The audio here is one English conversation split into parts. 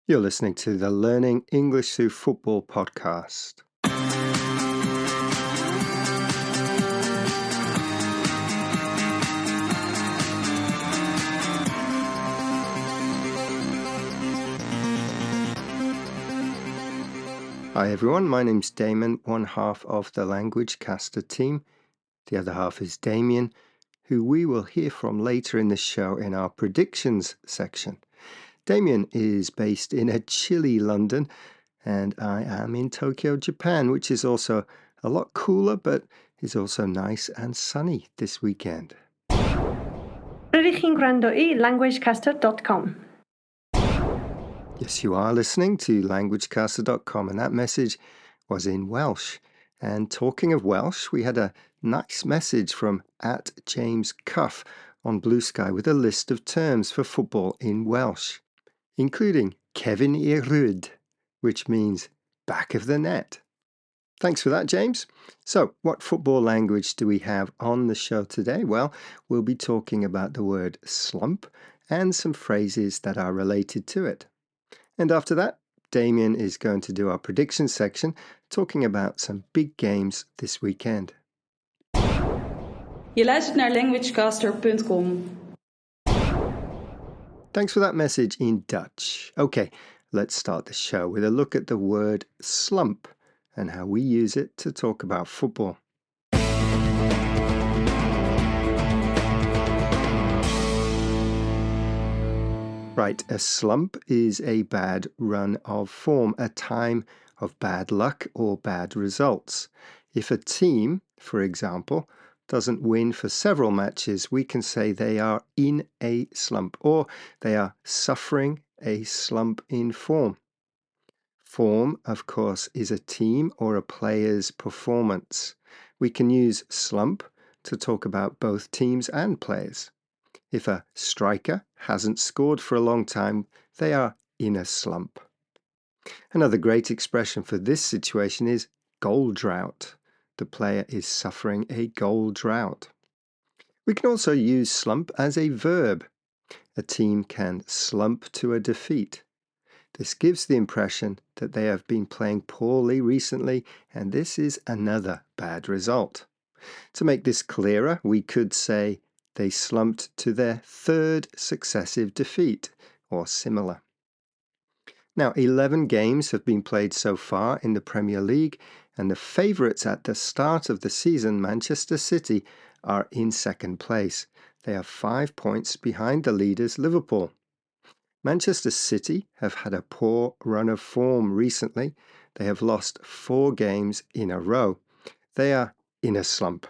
You're listening to the Learning English Through Football podcast. Hi everyone, my name's Damon, one half of the Language Caster team. The other half is Damien, who we will hear from later in the show in our predictions section. Damien is based in a chilly London, and I am in Tokyo, Japan, which is also a lot cooler, but is also nice and sunny this weekend. Rediging i languagecaster.com. Yes, you are listening to languagecaster.com, and that message was in Welsh. And talking of Welsh, we had a nice message from @JamesCuff on Blue Sky with a list of terms for football in Welsh, including Kevin i'r rwyd, which means back of the net. Thanks for that, James. So, what football language do we have on the show today? Well, we'll be talking about the word slump and some phrases that are related to it. And after that, Damien is going to do our prediction section, talking about some big games this weekend. Je luistert naar languagecaster.com. Thanks for that message in Dutch. Okay, let's start the show with a look at the word slump and how we use it to talk about football. Right, a slump is a bad run of form, a time of bad luck or bad results. If a team, for example, doesn't win for several matches, we can say they are in a slump, or they are suffering a slump in form. Form, of course, is a team or a player's performance. We can use slump to talk about both teams and players. If a striker hasn't scored for a long time, they are in a slump. Another great expression for this situation is goal drought. The player is suffering a goal drought. We can also use slump as a verb. A team can slump to a defeat. This gives the impression that they have been playing poorly recently, and this is another bad result. To make this clearer, we could say they slumped to their third successive defeat, or similar. Now, 11 games have been played so far in the Premier League, and the favourites at the start of the season, Manchester City, are in second place. They are 5 points behind the leaders, Liverpool. Manchester City have had a poor run of form recently. They have lost 4 games in a row. They are in a slump.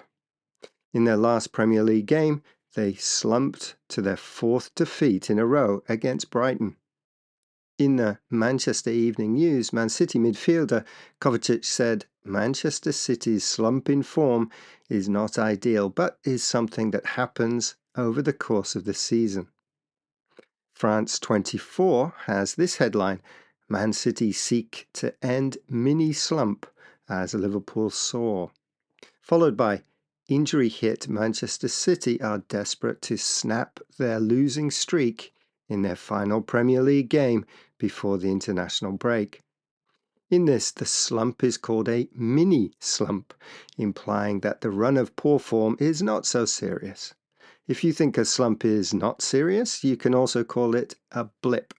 In their last Premier League game, they slumped to their 4th defeat in a row against Brighton. In the Manchester Evening News, Man City midfielder Kovacic said, "Manchester City's slump in form is not ideal, but is something that happens over the course of the season." France 24 has this headline, "Man City seek to end mini slump as Liverpool soar," followed by injury-hit Manchester City are desperate to snap their losing streak in their final Premier League game before the international break. In this, the slump is called a mini slump, implying that the run of poor form is not so serious. If you think a slump is not serious, you can also call it a blip.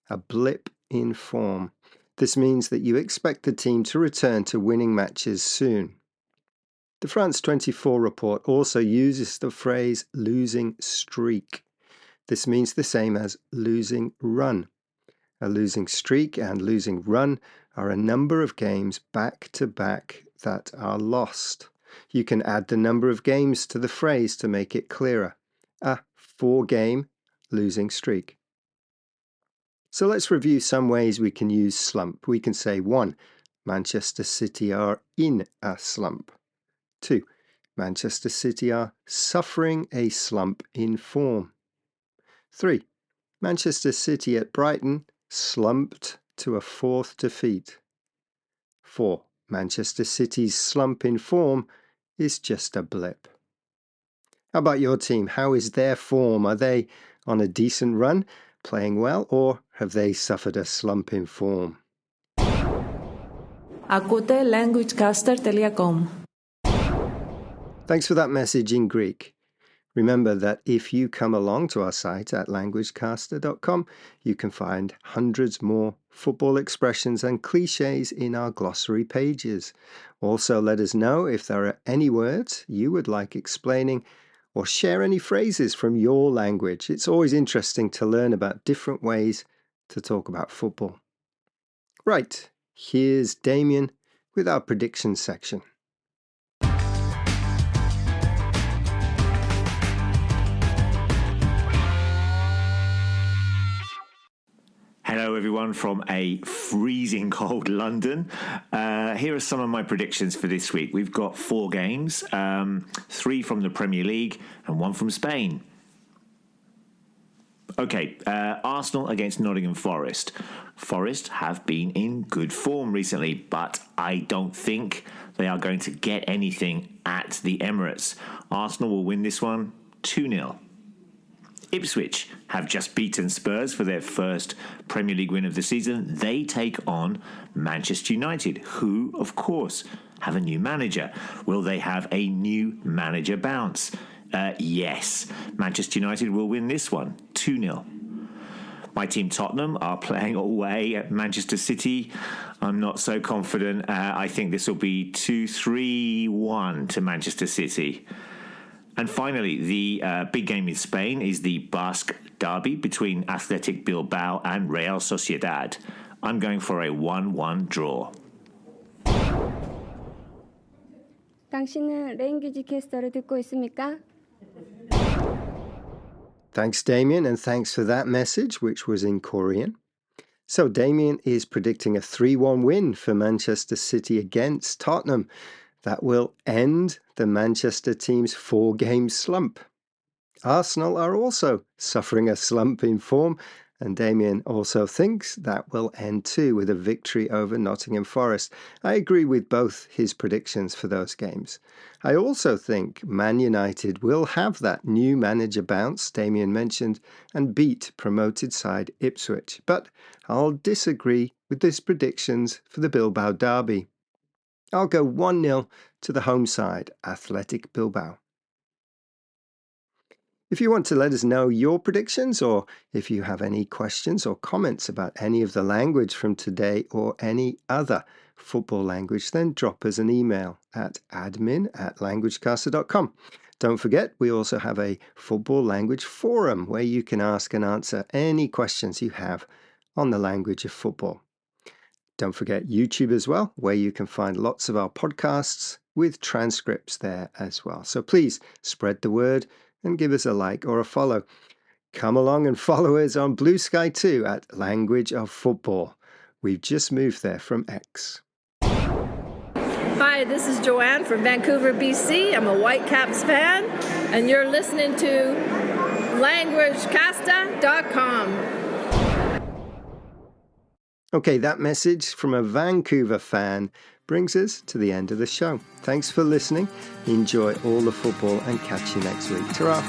A blip in form. This means that you expect the team to return to winning matches soon. The France 24 report also uses the phrase losing streak. This means the same as losing run. A losing streak and losing run are a number of games back to back that are lost. You can add the number of games to the phrase to make it clearer. A 4-game losing streak. So let's review some ways we can use slump. We can say 1. Manchester City are in a slump. 2. Manchester City are suffering a slump in form. 3. Manchester City at Brighton slumped to a 4th defeat. 4. Manchester City's slump in form is just a blip. How about your team? How is their form? Are they on a decent run, playing well, or have they suffered a slump in form? Ακούτε languagecaster.com. Thanks for that message in Greek. Remember that if you come along to our site at languagecaster.com, you can find hundreds more football expressions and cliches in our glossary pages. Also, let us know if there are any words you would like explaining, or share any phrases from your language. It's always interesting to learn about different ways to talk about football. Right, here's Damien with our predictions section. Hello everyone from a freezing cold London. Here are some of my predictions for this week. We've got 4 games, 3 from the Premier League and 1 from Spain. Okay, Arsenal against Nottingham Forest. Forest have been in good form recently, but I don't think they are going to get anything at the Emirates. Arsenal will win this one 2-0. Ipswich have just beaten Spurs for their first Premier League win of the season. They take on Manchester United, who, of course, have a new manager. Will they have a new manager bounce? Yes. Manchester United will win this one, 2-0. My team Tottenham are playing away at Manchester City. I'm not so confident. I think this will be 2-3-1 to Manchester City. And finally, the big game in Spain is the Basque derby between Athletic Bilbao and Real Sociedad. I'm going for a 1-1 draw. 당신은 랭귀지 캐스터를 듣고 있습니까? Thanks, Damien, and thanks for that message, which was in Korean. So Damien is predicting a 3-1 win for Manchester City against Tottenham. That will end the Manchester team's 4-game slump. Arsenal are also suffering a slump in form, and Damien also thinks that will end too with a victory over Nottingham Forest. I agree with both his predictions for those games. I also think Man United will have that new manager bounce Damien mentioned and beat promoted side Ipswich, but I'll disagree with his predictions for the Bilbao derby. I'll go 1-0 to the home side, Athletic Bilbao. If you want to let us know your predictions, or if you have any questions or comments about any of the language from today or any other football language, then drop us an email at admin@languagecaster.com. Don't forget, we also have a football language forum where you can ask and answer any questions you have on the language of football. Don't forget YouTube as well, where you can find lots of our podcasts with transcripts there as well. So please spread the word and give us a like or a follow. Come along and follow us on Blue Sky too at Language of Football. We've just moved there from X. Hi, this is Joanne from Vancouver, BC. I'm a Whitecaps fan, and you're listening to languagecasta.com. Okay, that message from a Vancouver fan brings us to the end of the show. Thanks for listening. Enjoy all the football and catch you next week. Ta-ra!